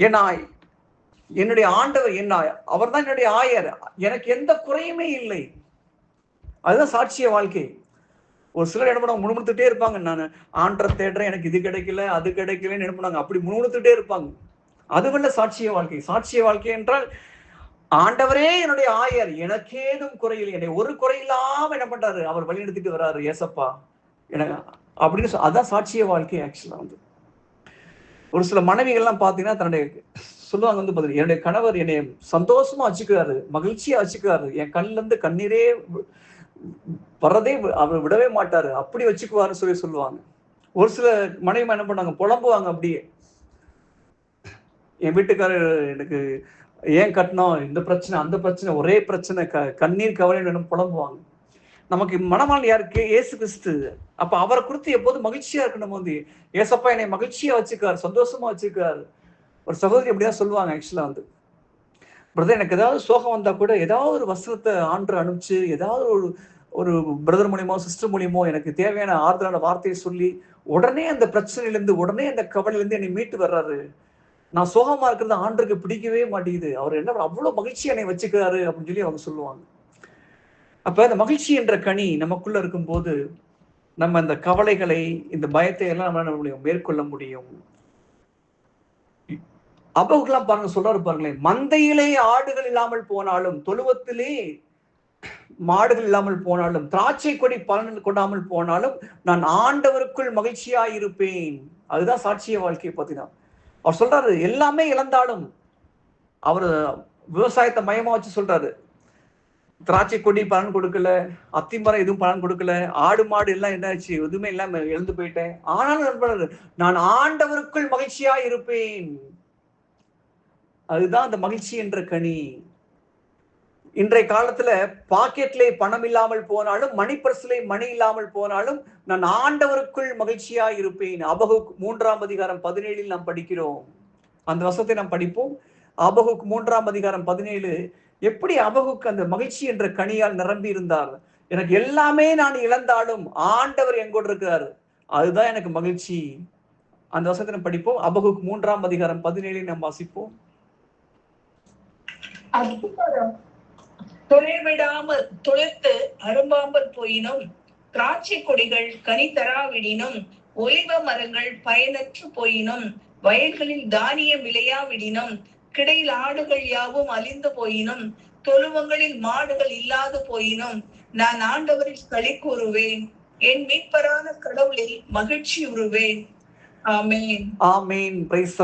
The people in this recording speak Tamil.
ஏன்னா என்னுடைய ஆண்டவர் என்ன, அவர் தான் என்னுடைய ஆயர், எனக்கு எந்த குறையுமே இல்லை. அதுதான் சாட்சிய வாழ்க்கை. ஒரு சிலர் என்ன பண்ணுவாங்க, முணுமுணுத்துட்டே இருப்பாங்க, நான் ஆண்டரை தேடுறேன், எனக்கு இது கிடைக்கல அது கிடைக்கலன்னு என்ன பண்ணுவாங்க, அப்படி முணுமுணுத்துட்டே இருப்பாங்க. அதுவல்ல சாட்சிய வாழ்க்கை. சாட்சிய வாழ்க்கை என்றால் ஆண்டவரே என்னுடைய ஆயர், எனக்கேதும் குறையில், என்னை ஒரு குறையில்லாம என்ன பண்றாரு, அவர் வழிநடத்திட்டு வர்றாரு, ஏசப்பா எனக்கு அப்படின்னு அதான் சாட்சிய வாழ்க்கை. ஆக்சுவலா வந்து ஒரு சில மனைவிகள்லாம் பாத்தீங்கன்னா தன்னுடைய சொல்லுவாங்க வந்து பாத்தீங்கன்னா, என்னுடைய கணவர் என்னை சந்தோஷமா வச்சுக்கிறாரு, மகிழ்ச்சியா வச்சுக்கிறாரு, என் கண்ணுல இருந்து கண்ணீரே வர்றதே அவர் விடவே மாட்டாரு, அப்படி வச்சுக்குவாருன்னு சொல்லுவாங்க. ஒரு சில மனைவி என்ன பண்ணாங்க, புலம்புவாங்க அப்படியே, என் வீட்டுக்காரர் எனக்கு ஏன் கட்டணும், இந்த பிரச்சனை அந்த பிரச்சனை, ஒரே பிரச்சனை, கண்ணீர் கவலை வேணும் புலம்புவாங்க. நமக்கு மனமான் யாருக்கு, இயேசு கிறிஸ்து. அப்ப அவரை குறித்து எப்போதும் மகிழ்ச்சியா இருக்கணும். வந்து ஏசப்பா என்னை மகிழ்ச்சியா வச்சுக்காரு, சந்தோஷமா வச்சுக்காரு. ஒரு சகோதரி அப்படிதான் சொல்லுவாங்க. ஆக்சுவலா வந்து பிரதர் எனக்கு ஏதாவது சோகம் வந்தா கூட ஏதாவது ஒரு வசனத்தை ஆண்டு அனுப்பிச்சு, ஏதாவது ஒரு ஒரு பிரதர் மூலியமோ சிஸ்டர் மூலியமோ எனக்கு தேவையான ஆறுதலான வார்த்தையை சொல்லி உடனே அந்த பிரச்சனையிலிருந்து, உடனே அந்த கவலையிலிருந்து என்னை மீட்டு வர்றாரு. நான் சோகமா இருக்கிறது ஆண்டருக்கு பிடிக்கவே மாட்டேங்குது, அவர் என்ன அவ்வளவு மகிழ்ச்சியா என்னை வச்சுக்கிறாரு அப்படின்னு சொல்லி அவங்க சொல்லுவாங்க. அப்ப அந்த மகிழ்ச்சி என்ற கனி நமக்குள்ள இருக்கும்போது நம்ம இந்த கவலைகளை, இந்த பயத்தை எல்லாம் நம்மளால மேற்கொள்ள முடியும். அபகுக்கெல்லாம் பாருங்க, சொல்றாரு பாருங்களேன், மந்தையிலே ஆடுகள் இல்லாமல் போனாலும், தொழுவத்திலே மாடுகள் இல்லாமல் போனாலும், திராட்சை கொடி பலன் கொடாமல் போனாலும், நான் ஆண்டவருக்குள் மகிழ்ச்சியா இருப்பேன். அதுதான் சாட்சிய வாழ்க்கையை பார்த்தீங்கன்னா. அவர் சொல்றாரு, எல்லாமே இழந்தாலும், அவர் விவசாயத்தை மையமா வச்சு சொல்றாரு, திராட்சை கொடி பலன் கொடுக்கல, அத்திமரம் எதுவும் பலன் கொடுக்கல, ஆடு மாடு எல்லாம் என்னாச்சு, எதுவுமே இல்லாம இழந்து போயிட்டேன், ஆனாலும் நான் ஆண்டவருக்குள் மகிழ்ச்சியா இருப்பேன். அதுதான் அந்த மகிழ்ச்சி என்ற கனி. இன்றைய காலத்துல பாக்கெட்ல பணம் இல்லாமல் போனாலும், மணி பர்ஸ்ல மணி இல்லாமல் போனாலும், நான் ஆண்டவருக்குள் மகிழ்ச்சியா இருப்பேன். அபகுக் 3ஆம் அதிகாரம் 17 நாம் படிக்கிறோம். அந்த வசனத்தை நாம் படிப்போம். அபகுக் 3ஆம் அதிகாரம் 17. எப்படி அபகுக் அந்த மகிழ்ச்சி என்ற கனியால் நிரம்பி இருந்தார். எனக்கு எல்லாமே நான் இழந்தாலும் ஆண்டவர் எங்கூட இருக்கிறார், அதுதான் எனக்கு மகிழ்ச்சி. அந்த வசனத்தை நாம் படிப்போம். அபகுக் 3ஆம் அதிகாரம் 17 நாம் வாசிப்போம். துளிர்விடாமல் துளிர்த்து அரும்பாமல் போயினும், திராட்சை கொடிகள் கனி தராவிடினும், ஒலிவ மரங்கள் பயனற்று போயினும், வயல்களில் தானியம் விளையாவிடினும், கிடையில் ஆடுகள் யாவும் அழிந்து போயினும், தொழுவங்களில் மாடுகள் இல்லாது போயினும், நான் ஆண்டவரில் களி கூறுவேன், என் மீட்பரான கடவுளில் மகிழ்ச்சி உறுவேன். ஆமேன். ஆமேன். பிரைஸ்